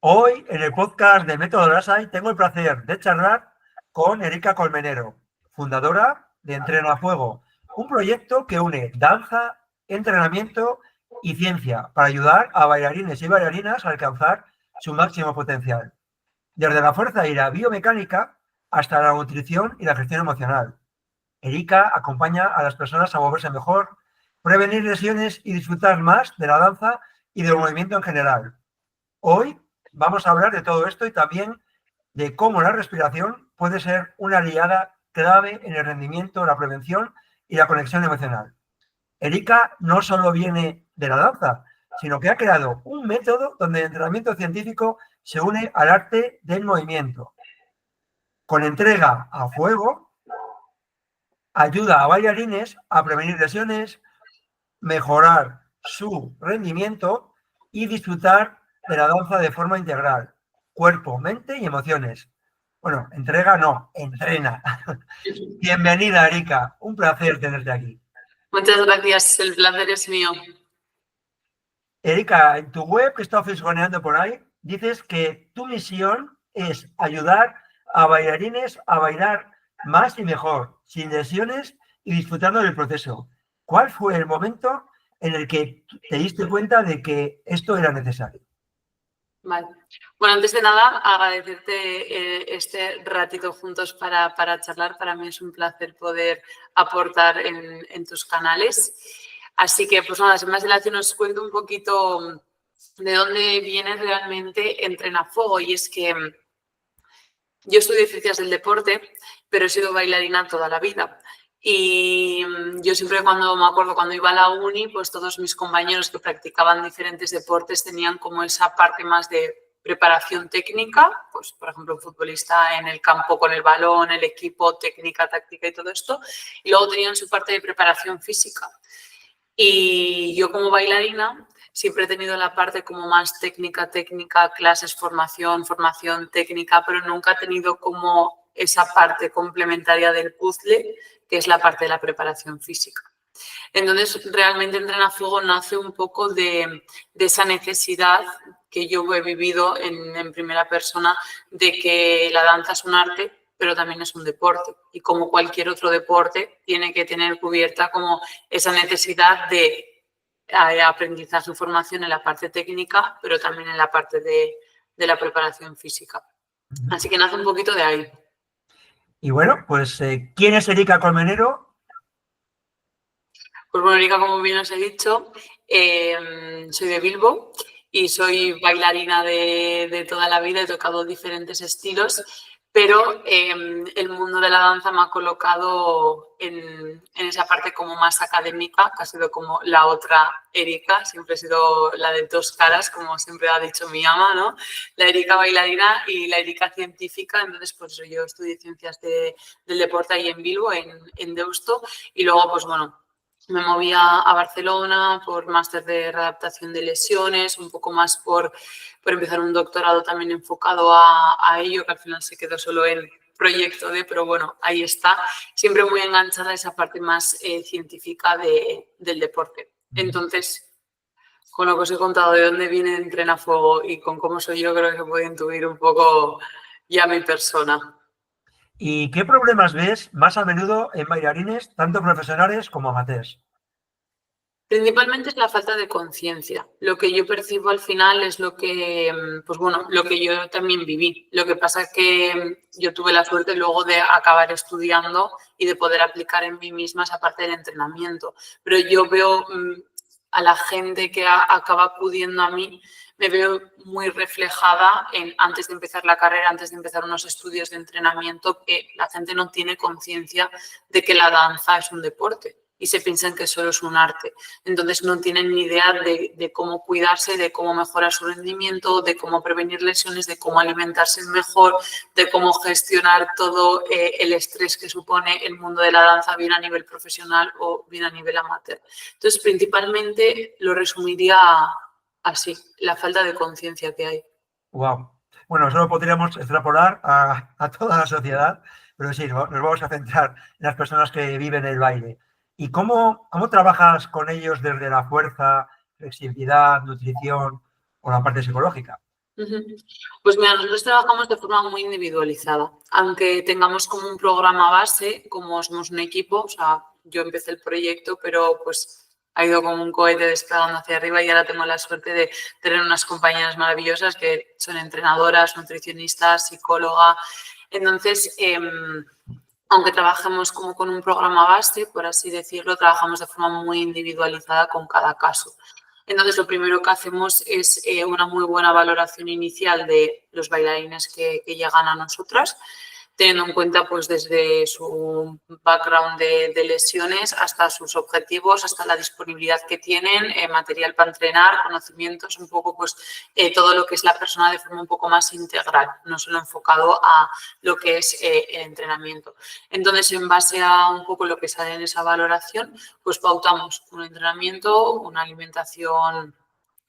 Hoy, en el podcast de Método Lasai, tengo el placer de charlar con Erika Colmenero, fundadora de Entreno a Fuego, un proyecto que une danza, entrenamiento y ciencia para ayudar a bailarines y bailarinas a alcanzar su máximo potencial, desde la fuerza y la biomecánica hasta la nutrición y la gestión emocional. Erika acompaña a las personas a moverse mejor, prevenir lesiones y disfrutar más de la danza y del movimiento en general. Hoy vamos a hablar de todo esto y también de cómo la respiración puede ser una aliada clave en el rendimiento, la prevención y la conexión emocional. Erika no solo viene de la danza, sino que ha creado un método donde el entrenamiento científico se une al arte del movimiento. Con entrega a fuego, ayuda a bailarines a prevenir lesiones, mejorar su rendimiento y disfrutar de la danza de forma integral, cuerpo, mente y emociones. Bueno, entrega no, entrena. Bienvenida, Erika. Un placer tenerte aquí. Muchas gracias, el placer es mío. Erika, en tu web que he estado fisgoneando por ahí, dices que tu misión es ayudar a bailarines a bailar más y mejor, sin lesiones y disfrutando del proceso. ¿Cuál fue el momento en el que te diste cuenta de que esto era necesario? Vale. Bueno, antes de nada, agradecerte este ratito juntos para charlar. Para mí es un placer poder aportar en tus canales. Así que, pues nada, sin más dilación os cuento un poquito de dónde viene realmente Entrena a Fuego. Y es que yo estudié Ciencias del Deporte, pero he sido bailarina toda la vida. Y yo siempre me acuerdo cuando iba a la uni, pues todos mis compañeros que practicaban diferentes deportes tenían como esa parte más de preparación técnica, pues por ejemplo un futbolista en el campo con el balón, el equipo, técnica, táctica y todo esto, y luego tenían su parte de preparación física. Y yo como bailarina siempre he tenido la parte como más técnica, clases, formación técnica, pero nunca he tenido como esa parte complementaria del puzzle, que es la parte de la preparación física. Entonces, realmente Entrena a Fuego nace un poco de esa necesidad que yo he vivido en primera persona de que la danza es un arte, pero también es un deporte. Y como cualquier otro deporte, tiene que tener cubierta como esa necesidad de aprendizaje y formación en la parte técnica, pero también en la parte de la preparación física. Así que nace un poquito de ahí. Y bueno, pues, ¿quién es Erika Colmenero? Pues bueno, Erika, como bien os he dicho, soy de Bilbo y soy bailarina de toda la vida. He tocado diferentes estilos, pero el mundo de la danza me ha colocado en esa parte como más académica, que ha sido como la otra Erika. Siempre he sido la de dos caras, como siempre ha dicho mi ama, ¿no? La Erika bailarina y la Erika científica. Entonces, pues yo estudié Ciencias del Deporte ahí en Bilbo, en Deusto, y luego, pues bueno, me moví a Barcelona por máster de readaptación de lesiones, un poco más por empezar un doctorado también enfocado a ello, que al final se quedó solo en proyecto pero bueno, ahí está. Siempre muy enganchada a esa parte más científica del deporte. Entonces, con lo que os he contado de dónde viene Entrena a Fuego y con cómo soy yo, creo que se puede intuir un poco ya mi persona. ¿Y qué problemas ves más a menudo en bailarines, tanto profesionales como amateurs? Principalmente es la falta de conciencia. Lo que yo percibo al final es lo que, pues bueno, lo que yo también viví. Lo que pasa es que yo tuve la suerte luego de acabar estudiando y de poder aplicar en mí misma esa parte del entrenamiento. Pero yo veo a la gente que acaba acudiendo a mí, me veo muy reflejada en, antes de empezar la carrera, antes de empezar unos estudios de entrenamiento, que la gente no tiene conciencia de que la danza es un deporte y se piensan que solo es un arte. Entonces no tienen ni idea de cómo cuidarse, de cómo mejorar su rendimiento, de cómo prevenir lesiones, de cómo alimentarse mejor, de cómo gestionar todo el estrés que supone el mundo de la danza, bien a nivel profesional o bien a nivel amateur. Entonces, principalmente lo resumiría así, la falta de conciencia que hay. Wow. Bueno, eso lo podríamos extrapolar a toda la sociedad, pero sí, nos vamos a centrar en las personas que viven el baile. ¿Y cómo trabajas con ellos desde la fuerza, flexibilidad, nutrición o la parte psicológica? Pues mira, nosotros trabajamos de forma muy individualizada. Aunque tengamos como un programa base, como somos un equipo, o sea, yo empecé el proyecto, pero pues ha ido como un cohete despegando hacia arriba y ahora tengo la suerte de tener unas compañeras maravillosas que son entrenadoras, nutricionistas, psicóloga. Entonces, aunque trabajemos como con un programa base, por así decirlo, trabajamos de forma muy individualizada con cada caso. Entonces, lo primero que hacemos es una muy buena valoración inicial de los bailarines que llegan a nosotras, teniendo en cuenta pues desde su background de lesiones hasta sus objetivos, hasta la disponibilidad que tienen, material para entrenar, conocimientos, un poco pues todo lo que es la persona de forma un poco más integral, no solo enfocado a lo que es el entrenamiento. Entonces, en base a un poco lo que sale en esa valoración, pues pautamos un entrenamiento, una alimentación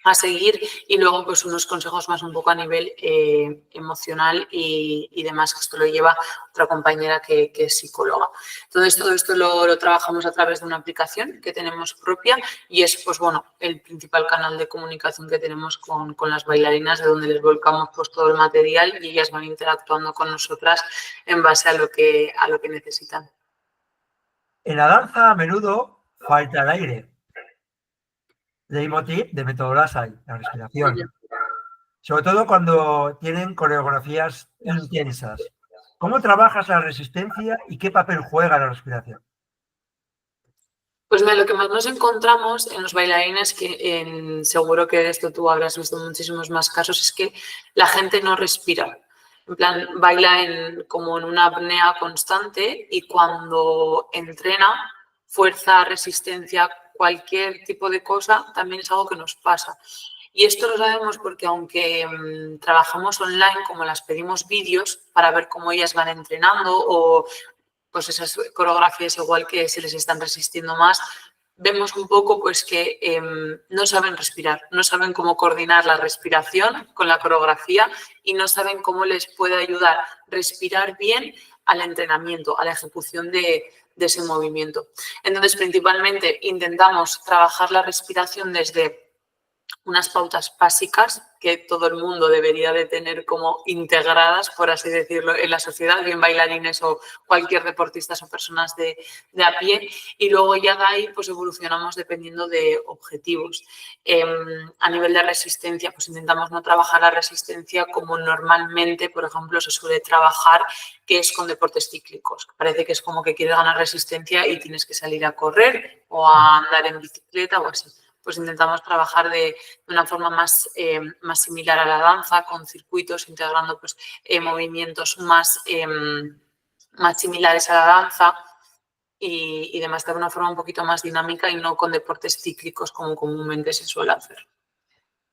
a seguir y luego pues unos consejos más un poco a nivel emocional y demás, que esto lo lleva otra compañera que es psicóloga. Entonces todo esto lo trabajamos a través de una aplicación que tenemos propia y es pues bueno el principal canal de comunicación que tenemos con las bailarinas, de donde les volcamos pues todo el material y ellas van interactuando con nosotras en base a lo que necesitan. En la danza a menudo falta el aire. Leitmotiv de Método Lassay, la respiración. Sobre todo cuando tienen coreografías intensas. ¿Cómo trabajas la resistencia y qué papel juega la respiración? Pues mira, lo que más nos encontramos en los bailarines, seguro que esto tú habrás visto muchísimos más casos, es que la gente no respira. En plan, baila como en una apnea constante y cuando entrena, fuerza, resistencia, cualquier tipo de cosa, también es algo que nos pasa. Y esto lo sabemos porque aunque trabajamos online, como las pedimos vídeos para ver cómo ellas van entrenando o pues esas coreografías igual que se les están resistiendo más, vemos un poco pues que no saben respirar, no saben cómo coordinar la respiración con la coreografía y no saben cómo les puede ayudar respirar bien al entrenamiento, a la ejecución de ese movimiento. Entonces, principalmente intentamos trabajar la respiración desde unas pautas básicas que todo el mundo debería de tener como integradas, por así decirlo, en la sociedad, bien bailarines o cualquier deportistas o personas de a pie. Y luego ya de ahí pues evolucionamos dependiendo de objetivos. A nivel de resistencia, pues intentamos no trabajar la resistencia como normalmente, por ejemplo, se suele trabajar, que es con deportes cíclicos. Parece que es como que quieres ganar resistencia y tienes que salir a correr o a andar en bicicleta o así. Pues intentamos trabajar de una forma más similar a la danza, con circuitos, integrando pues, movimientos más similares a la danza y demás, de una forma un poquito más dinámica y no con deportes cíclicos como comúnmente se suele hacer.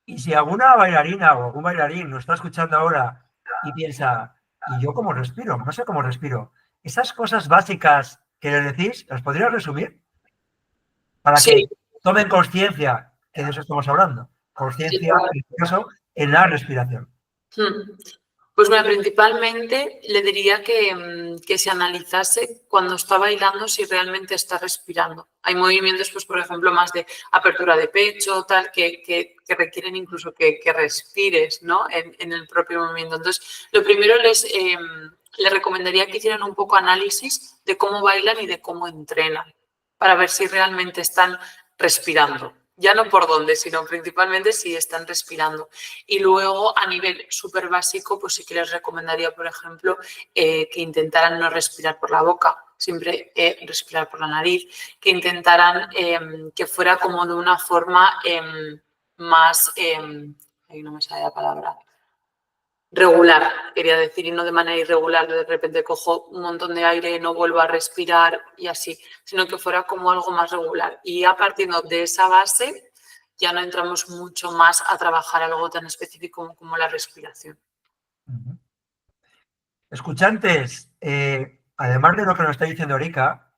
Y si alguna bailarina o algún bailarín lo está escuchando ahora y piensa, ¿y yo cómo respiro? No sé cómo respiro. Esas cosas básicas que le decís, ¿las podrías resumir? Para que Sí, tomen conciencia que de eso estamos hablando. sí, Conciencia, claro. en este caso, en la respiración. Pues bueno, principalmente le diría que se analizase cuando está bailando si realmente está respirando. Hay movimientos, pues por ejemplo, más de apertura de pecho, tal, que requieren incluso que respires, ¿no? En el propio movimiento. Entonces, lo primero les recomendaría que hicieran un poco análisis de cómo bailan y de cómo entrenan, para ver si realmente están respirando. Ya no por dónde, sino principalmente si están respirando. Y luego, a nivel súper básico, pues sí que les recomendaría, por ejemplo, que intentaran no respirar por la boca, siempre respirar por la nariz, que intentaran que fuera como de una forma más, ahí no me sale la palabra, regular, quería decir, y no de manera irregular, de repente cojo un montón de aire, no vuelvo a respirar y así, sino que fuera como algo más regular. Y a partir de esa base ya no entramos mucho más a trabajar algo tan específico como la respiración. Escuchantes, además de lo que nos está diciendo Erika,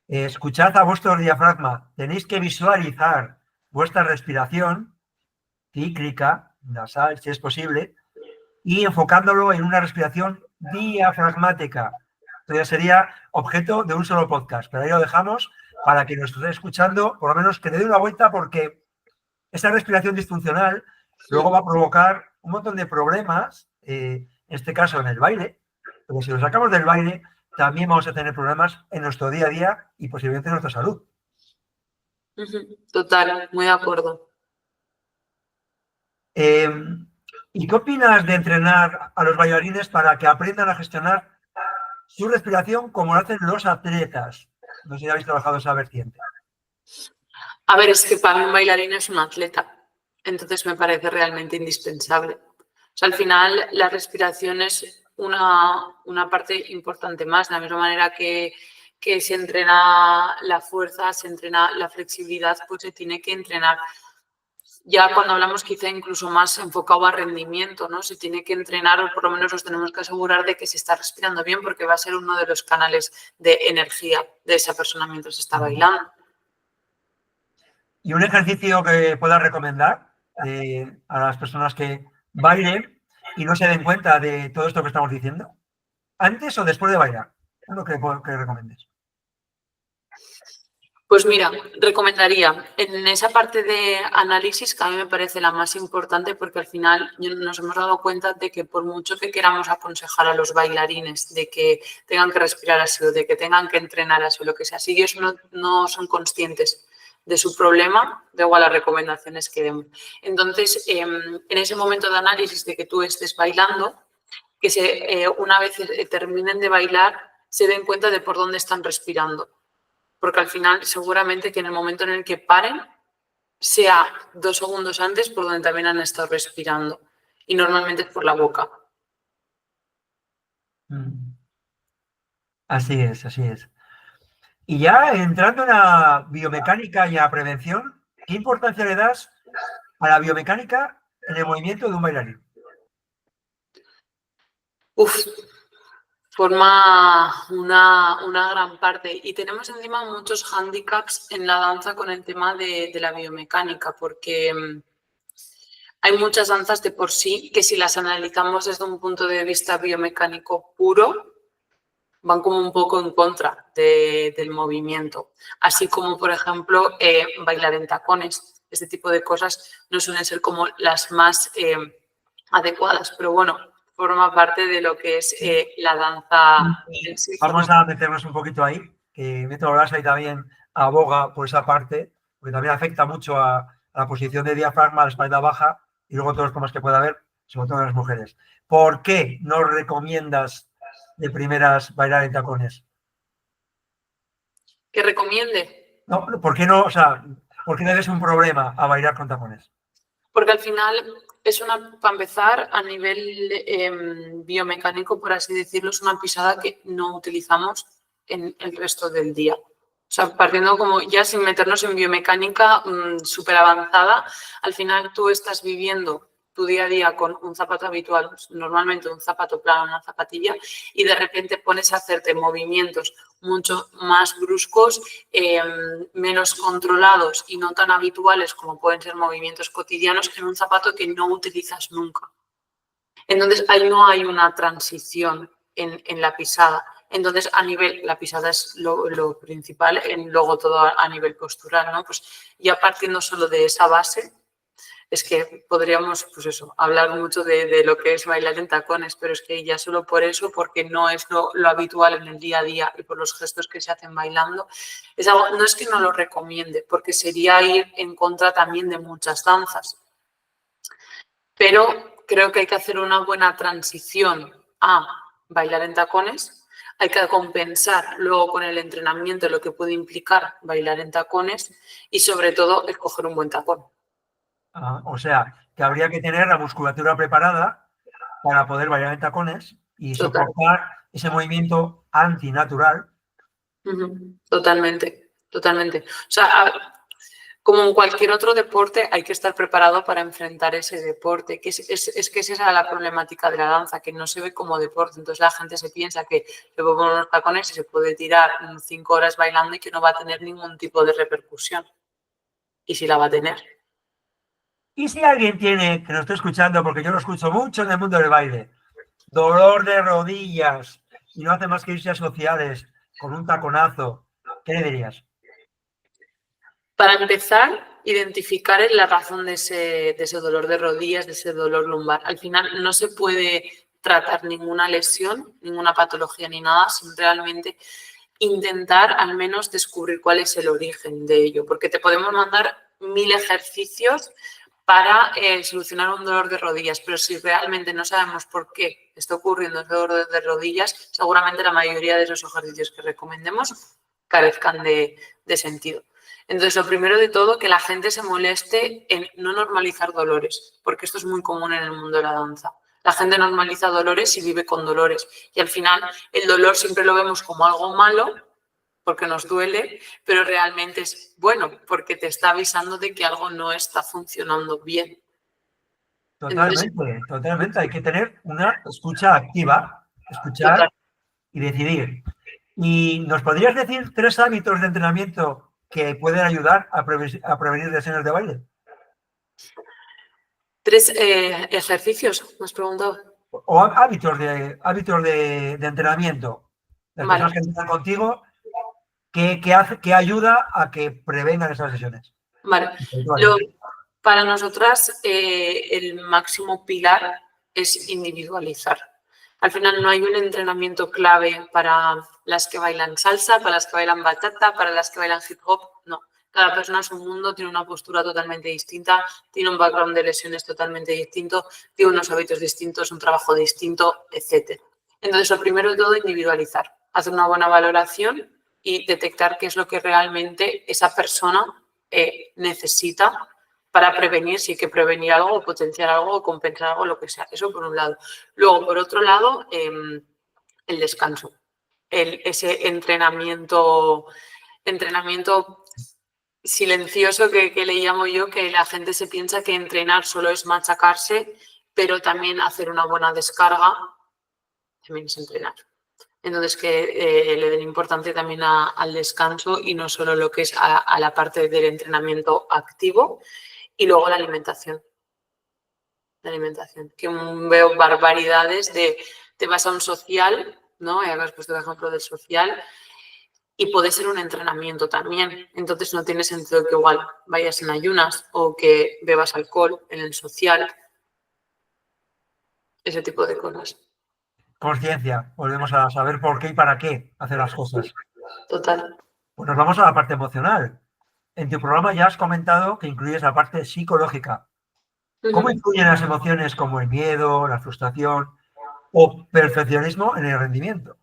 escuchad a vuestro diafragma. Tenéis que visualizar vuestra respiración cíclica, nasal, si es posible, y enfocándolo en una respiración diafragmática. Esto ya sería objeto de un solo podcast, pero ahí lo dejamos para que nos esté escuchando, por lo menos que le dé una vuelta, porque esa respiración disfuncional luego va a provocar un montón de problemas, en este caso en el baile, pero si lo sacamos del baile, también vamos a tener problemas en nuestro día a día y posiblemente en nuestra salud. Total, muy de acuerdo. ¿Y qué opinas de entrenar a los bailarines para que aprendan a gestionar su respiración como lo hacen los atletas? No sé si habéis trabajado esa vertiente. A ver, es que para mí un bailarín es un atleta, entonces me parece realmente indispensable. O sea, al final la respiración es una parte importante más, de la misma manera que se entrena la fuerza, se entrena la flexibilidad, pues se tiene que entrenar. Ya cuando hablamos quizá incluso más enfocado a rendimiento, ¿no? Se tiene que entrenar, o por lo menos nos tenemos que asegurar de que se está respirando bien, porque va a ser uno de los canales de energía de esa persona mientras está bailando. Y un ejercicio que puedas recomendar a las personas que bailen y no se den cuenta de todo esto que estamos diciendo, antes o después de bailar, es lo que recomiendes. Pues mira, recomendaría en esa parte de análisis, que a mí me parece la más importante, porque al final nos hemos dado cuenta de que por mucho que queramos aconsejar a los bailarines de que tengan que respirar así o de que tengan que entrenar así o lo que sea, si ellos no son conscientes de su problema, da igual las recomendaciones que demos. Entonces, en ese momento de análisis de que tú estés bailando, que una vez terminen de bailar, se den cuenta de por dónde están respirando. Porque al final seguramente que en el momento en el que paren sea 2 segundos antes por donde también han estado respirando y normalmente es por la boca. Así es, así es. Y ya entrando en la biomecánica y a prevención, ¿qué importancia le das a la biomecánica en el movimiento de un bailarín? Forma una gran parte y tenemos encima muchos hándicaps en la danza con el tema de la biomecánica, porque hay muchas danzas de por sí que si las analizamos desde un punto de vista biomecánico puro, van como un poco en contra del movimiento. Así como, por ejemplo, bailar en tacones. Este tipo de cosas no suelen ser como las más adecuadas, pero bueno, forma parte de lo que es la danza en sí. Vamos a meternos un poquito ahí, que Método Brasa y también aboga por esa parte, porque también afecta mucho a la posición de diafragma, a la espalda baja y luego todos los temas que pueda haber, sobre todo en las mujeres. ¿Por qué no recomiendas de primeras bailar en tacones? ¿Que recomiende? No, ¿por qué no? O sea, ¿por qué le ves un problema a bailar con tacones? Porque al final es para empezar, a nivel biomecánico, por así decirlo, es una pisada que no utilizamos en el resto del día. O sea, partiendo como ya sin meternos en biomecánica súper avanzada, al final tú estás viviendo tu día a día con un zapato habitual, normalmente un zapato plano, una zapatilla, y de repente pones a hacerte movimientos mucho más bruscos, menos controlados y no tan habituales como pueden ser movimientos cotidianos en un zapato que no utilizas nunca. Entonces, ahí no hay una transición en la pisada. Entonces, la pisada es lo principal, luego todo a nivel postural, ¿no? Pues ya partiendo solo de esa base, es que podríamos, pues eso, hablar mucho de lo que es bailar en tacones, pero es que ya solo por eso, porque no es lo habitual en el día a día y por los gestos que se hacen bailando, es algo, no es que no lo recomiende, porque sería ir en contra también de muchas danzas. Pero creo que hay que hacer una buena transición a bailar en tacones. Hay que compensar luego con el entrenamiento lo que puede implicar bailar en tacones y sobre todo escoger un buen tacón. O sea, que habría que tener la musculatura preparada para poder bailar en tacones y soportar ese movimiento antinatural. Totalmente, totalmente. O sea, como en cualquier otro deporte, hay que estar preparado para enfrentar ese deporte. Que es que esa es la problemática de la danza, que no se ve como deporte. Entonces la gente se piensa que le puede poner unos tacones y se puede tirar 5 horas bailando y que no va a tener ningún tipo de repercusión. Y sí la va a tener. Y si alguien tiene, que lo estoy escuchando, porque yo lo escucho mucho en el mundo del baile, dolor de rodillas y no hace más que irse a sociales con un taconazo, ¿qué le dirías? Para empezar, identificar la razón de ese dolor de rodillas, de ese dolor lumbar. Al final no se puede tratar ninguna lesión, ninguna patología ni nada sin realmente intentar al menos descubrir cuál es el origen de ello, porque te podemos mandar 1000 ejercicios para solucionar un dolor de rodillas, pero si realmente no sabemos por qué está ocurriendo ese dolor de rodillas, seguramente la mayoría de esos ejercicios que recomendemos carezcan de sentido. Entonces, lo primero de todo, que la gente se moleste en no normalizar dolores, porque esto es muy común en el mundo de la danza. La gente normaliza dolores y vive con dolores. Y al final, el dolor siempre lo vemos como algo malo, porque nos duele, pero realmente es bueno, porque te está avisando de que algo no está funcionando bien. Entonces, Totalmente. Hay que tener una escucha activa, escuchar total. y decidir. ¿Y nos podrías decir 3 hábitos de entrenamiento que pueden ayudar a prevenir lesiones de baile? 3 ejercicios, me has preguntado. O hábitos de entrenamiento. Las Vale. personas que entrenan contigo, ¿qué ayuda a que prevengan esas lesiones? Vale. Para nosotras, el máximo pilar es individualizar. Al final no hay un entrenamiento clave para las que bailan salsa, para las que bailan bachata, para las que bailan hip hop, no. Cada persona es un mundo, tiene una postura totalmente distinta, tiene un background de lesiones totalmente distinto, tiene unos hábitos distintos, un trabajo distinto, etc. Entonces, lo primero de todo, individualizar, hacer una buena valoración y detectar qué es lo que realmente esa persona necesita para prevenir, si hay que prevenir algo, o potenciar algo, o compensar algo, lo que sea. Eso por un lado. Luego, por otro lado, el descanso. Ese entrenamiento silencioso que le llamo yo, que la gente se piensa que entrenar solo es machacarse, pero también hacer una buena descarga también es entrenar. Entonces, que le den importancia también al descanso y no solo lo que es a la parte del entrenamiento activo. Y luego la alimentación. Que veo barbaridades de te vas a un social, ¿no? Y has puesto el ejemplo del social y puede ser un entrenamiento también. Entonces no tiene sentido que igual vayas en ayunas o que bebas alcohol en el social. Ese tipo de cosas. Conciencia. Volvemos a saber por qué y para qué hacer las cosas. Total. Pues nos vamos a la parte emocional. En tu programa ya has comentado que incluyes la parte psicológica. ¿Cómo influyen las emociones como el miedo, la frustración o perfeccionismo en el rendimiento?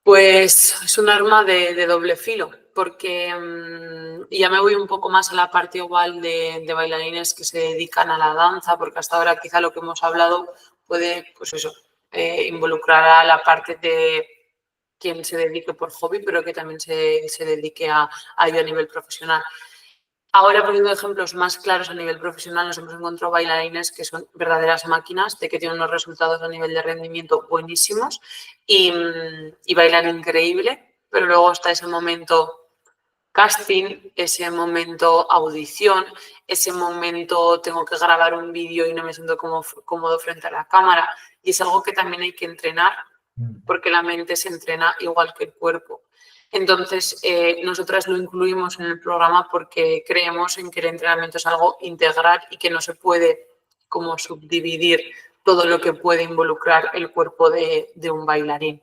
Pues es un arma de doble filo, porque ya me voy un poco más a la parte igual de bailarines que se dedican a la danza, porque hasta ahora quizá lo que hemos hablado puede, pues eso, involucrar a la parte de quien se dedique por hobby, pero que también se dedique a ello a nivel profesional. Ahora, poniendo ejemplos más claros a nivel profesional, nos hemos encontrado bailarines que son verdaderas máquinas, de que tienen unos resultados a nivel de rendimiento buenísimos y bailan increíble, pero luego está ese momento casting, ese momento audición, ese momento tengo que grabar un vídeo y no me siento cómodo frente a la cámara. Y es algo que también hay que entrenar, porque la mente se entrena igual que el cuerpo. Entonces, nosotras lo incluimos en el programa porque creemos en que el entrenamiento es algo integral y que no se puede como subdividir todo lo que puede involucrar el cuerpo de un bailarín.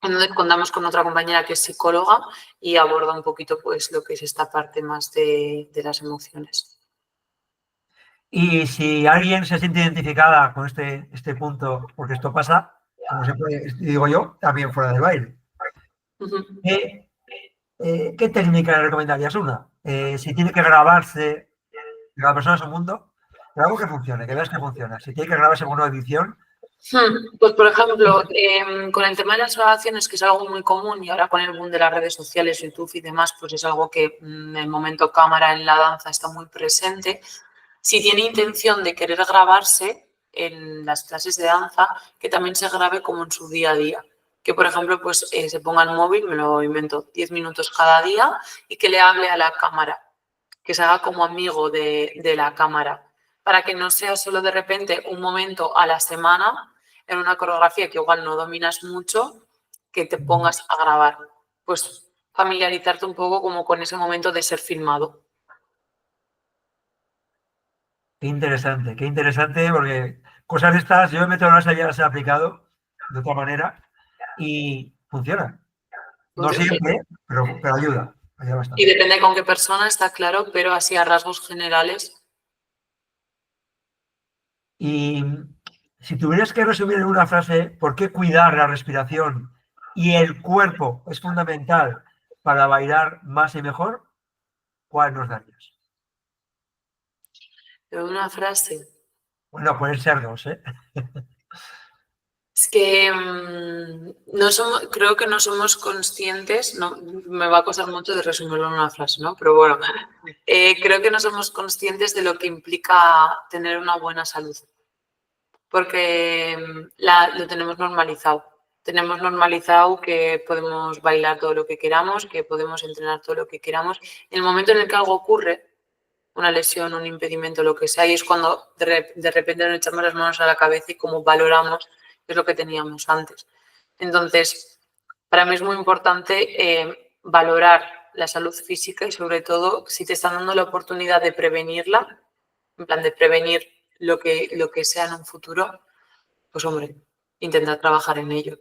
Entonces, contamos con otra compañera que es psicóloga y aborda un poquito pues, lo que es esta parte más de las emociones. Y si alguien se siente identificada con este punto, porque esto pasa, como siempre digo yo, también fuera del baile. ¿Qué técnica le recomendarías? Una, si tiene que grabarse, cada persona es un mundo, pero algo que funcione, que veas que funciona. Si tiene que grabarse en una edición. Pues, por ejemplo, con el tema de las grabaciones, que es algo muy común, y ahora con el boom de las redes sociales, YouTube y demás, pues es algo que en el momento cámara en la danza está muy presente. Si tiene intención de querer grabarse en las clases de danza, que también se grabe como en su día a día. Que, por ejemplo, pues se ponga el móvil, me lo invento, 10 minutos cada día y que le hable a la cámara, que se haga como amigo de la cámara, para que no sea solo de repente un momento a la semana en una coreografía que igual no dominas mucho, que te pongas a grabar. Pues familiarizarte un poco como con ese momento de ser filmado. Qué interesante, porque cosas de estas, yo en Metodología ya las he aplicado de otra manera y funciona. No siempre, pero ayuda Y bastante. depende con qué persona, está claro, pero así a rasgos generales. Y si tuvieras que resumir en una frase por qué cuidar la respiración y el cuerpo es fundamental para bailar más y mejor, ¿cuál nos darías? Pero una frase. Bueno, pueden ser dos, ¿eh? Es que creo que no somos conscientes, no, me va a costar mucho de resumirlo en una frase, ¿no? Pero bueno, creo que no somos conscientes de lo que implica tener una buena salud, porque lo tenemos normalizado. Tenemos normalizado que podemos bailar todo lo que queramos, que podemos entrenar todo lo que queramos. En el momento en el que algo ocurre, una lesión, un impedimento, lo que sea, y es cuando de repente nos echamos las manos a la cabeza y como valoramos es lo que teníamos antes. Entonces, para mí es muy importante valorar la salud física y sobre todo si te están dando la oportunidad de prevenirla, en plan de prevenir lo que sea en un futuro, pues hombre, intentar trabajar en ello.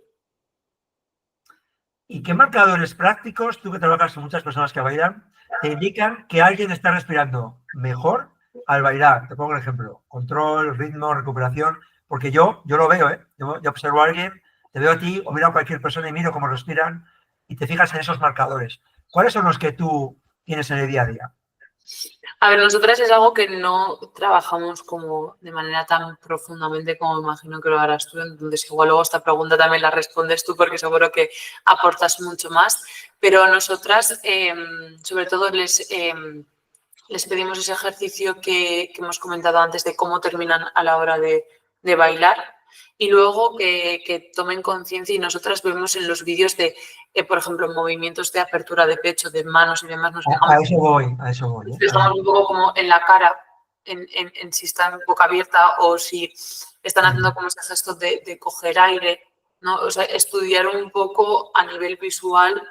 ¿Y qué marcadores prácticos, tú que trabajas con muchas personas que bailan, te indican que alguien está respirando mejor al bailar? Te pongo un ejemplo, control, ritmo, recuperación, porque yo lo veo, ¿eh? Yo observo a alguien, te veo a ti o miro a cualquier persona y miro cómo respiran y te fijas en esos marcadores. ¿Cuáles son los que tú tienes en el día a día? A ver, nosotras es algo que no trabajamos como de manera tan profundamente como imagino que lo harás tú, entonces igual luego esta pregunta también la respondes tú porque seguro que aportas mucho más, pero nosotras sobre todo les pedimos ese ejercicio que hemos comentado antes de cómo terminan a la hora de bailar y luego que tomen conciencia y nosotras vemos en los vídeos de, por ejemplo, movimientos de apertura de pecho, de manos y demás, nos fijamos, A eso voy, ¿eh? fijamos un poco como en la cara, en si están boca abierta o si están haciendo como ese gesto de coger aire, ¿no? O sea, estudiar un poco a nivel visual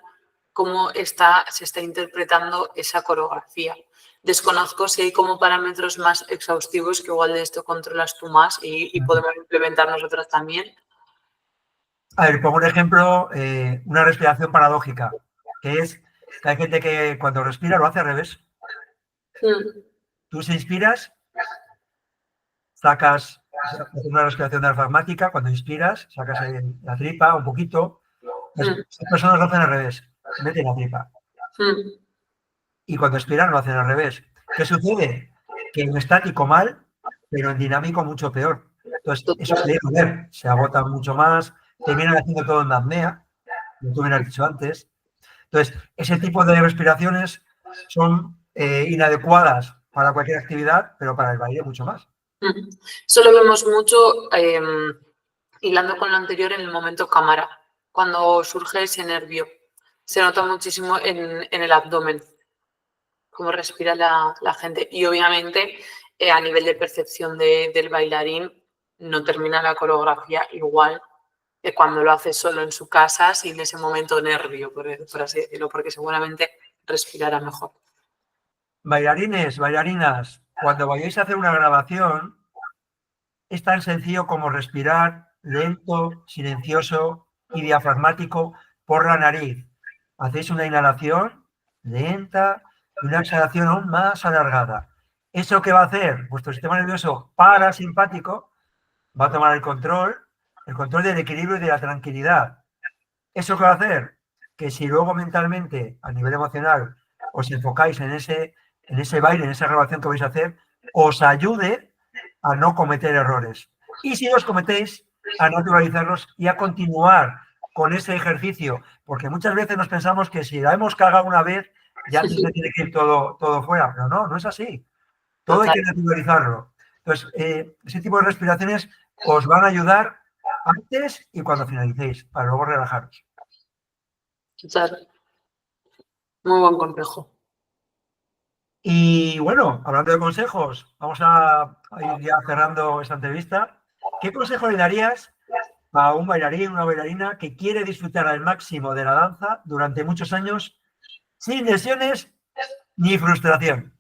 cómo se está interpretando esa coreografía. Desconozco si hay como parámetros más exhaustivos que igual de esto controlas tú más y podemos implementar nosotras también. A ver, pongo un ejemplo, una respiración paradójica, que es que hay gente que cuando respira lo hace al revés. Tú si inspiras, sacas una respiración diafragmática, cuando inspiras, sacas la tripa un poquito. Las personas lo hacen al revés, meten la tripa. Y cuando expiran lo hacen al revés. ¿Qué sucede? Que en estático mal, pero en dinámico mucho peor. Entonces, eso se agota mucho más, terminan haciendo todo en apnea, como tú me has dicho antes. Entonces, ese tipo de respiraciones son inadecuadas para cualquier actividad, pero para el baile mucho más. Eso lo vemos mucho, hilando con lo anterior, en el momento cámara, cuando surge ese nervio. Se nota muchísimo en el abdomen, cómo respira la gente. Y obviamente, a nivel de percepción del bailarín, no termina la coreografía igual que cuando lo hace solo en su casa, sin ese momento nervio, por así decirlo, porque seguramente respirará mejor. Bailarines, bailarinas, cuando vayáis a hacer una grabación, es tan sencillo como respirar lento, silencioso y diafragmático por la nariz. Hacéis una inhalación lenta y una exhalación aún más alargada. ¿Eso qué va a hacer? Vuestro sistema nervioso parasimpático va a tomar el control del equilibrio y de la tranquilidad. ¿Eso qué va a hacer? Que si luego mentalmente, a nivel emocional, os enfocáis en ese baile, en esa grabación que vais a hacer, os ayude a no cometer errores. Y si los cometéis, a naturalizarlos y a continuar con ese ejercicio. Porque muchas veces nos pensamos que si la hemos cagado una vez, ya antes se tiene que ir todo fuera. Pero no, no es así. Todo hay que naturalizarlo. Entonces, ese tipo de respiraciones os van a ayudar antes y cuando finalicéis, para luego relajaros. Total. Muy buen consejo. Y bueno, hablando de consejos, vamos a ir ya cerrando esta entrevista. ¿Qué consejo le darías a un bailarín, una bailarina que quiere disfrutar al máximo de la danza durante muchos años, sin lesiones ni frustración.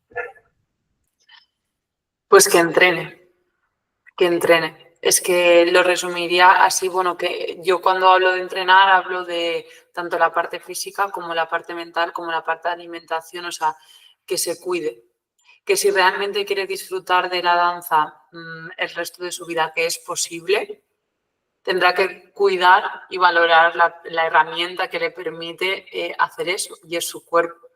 Pues que entrene, que entrene. Es que lo resumiría así, bueno, que yo cuando hablo de entrenar hablo de tanto la parte física como la parte mental, como la parte de alimentación, o sea, que se cuide. Que si realmente quiere disfrutar de la danza el resto de su vida, que es posible, tendrá que cuidar y valorar la herramienta que le permite hacer eso, y es su cuerpo.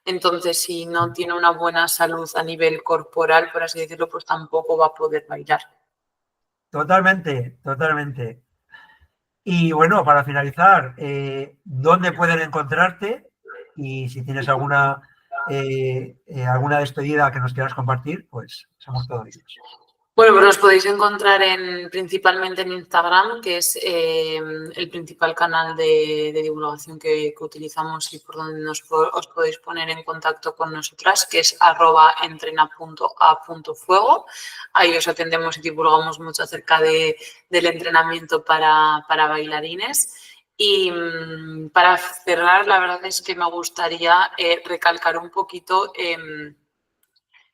Entonces, si no tiene una buena salud a nivel corporal, por así decirlo, pues tampoco va a poder bailar. Totalmente, totalmente. Y bueno, para finalizar, ¿dónde pueden encontrarte? Y si tienes alguna despedida que nos quieras compartir, pues somos todos ellos. Bueno, pues os podéis encontrar principalmente en Instagram, que es el principal canal de divulgación que utilizamos y por donde os podéis poner en contacto con nosotras, que es @entrena.a.fuego. Ahí os atendemos y divulgamos mucho acerca del entrenamiento para bailarines. Y para cerrar, la verdad es que me gustaría recalcar un poquito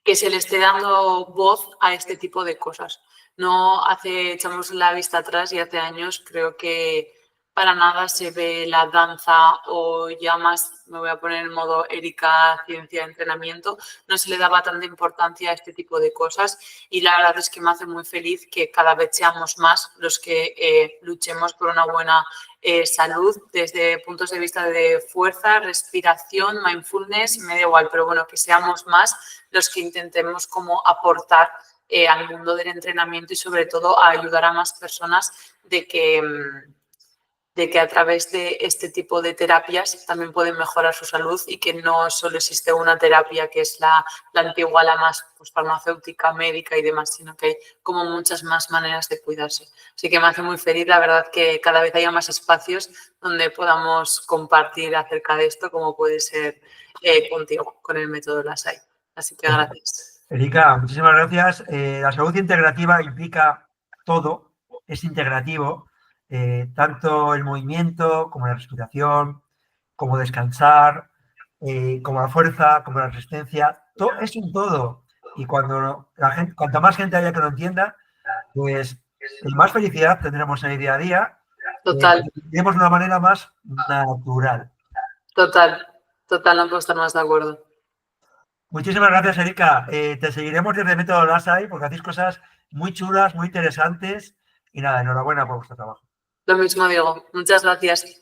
que se le esté dando voz a este tipo de cosas. Echamos la vista atrás y hace años creo que para nada se ve la danza o ya más, me voy a poner en modo Erika, ciencia, entrenamiento, no se le daba tanta importancia a este tipo de cosas y la verdad es que me hace muy feliz que cada vez seamos más los que luchemos por una buena salud desde puntos de vista de fuerza, respiración, mindfulness, me da igual, pero bueno, que seamos más los que intentemos como aportar al mundo del entrenamiento y sobre todo a ayudar a más personas de que a través de este tipo de terapias también pueden mejorar su salud y que no solo existe una terapia que es la antigua, la más pues, farmacéutica, médica y demás, sino que hay como muchas más maneras de cuidarse. Así que me hace muy feliz, la verdad, que cada vez haya más espacios donde podamos compartir acerca de esto, como puede ser contigo, con el método Lasai. Así que gracias. Erika, muchísimas gracias. La salud integrativa implica todo, es integrativo, tanto el movimiento como la respiración, como descansar, como la fuerza, como la resistencia, todo es un todo. Y cuando cuanto más gente haya que lo entienda, pues más felicidad tendremos en el día a día, Total, de una manera más natural. total, no puedo estar más de acuerdo. Muchísimas gracias, Erika. Te seguiremos desde Método Lasai porque hacéis cosas muy chulas, muy interesantes y nada, enhorabuena por vuestro trabajo. Lo mismo digo. Muchas gracias.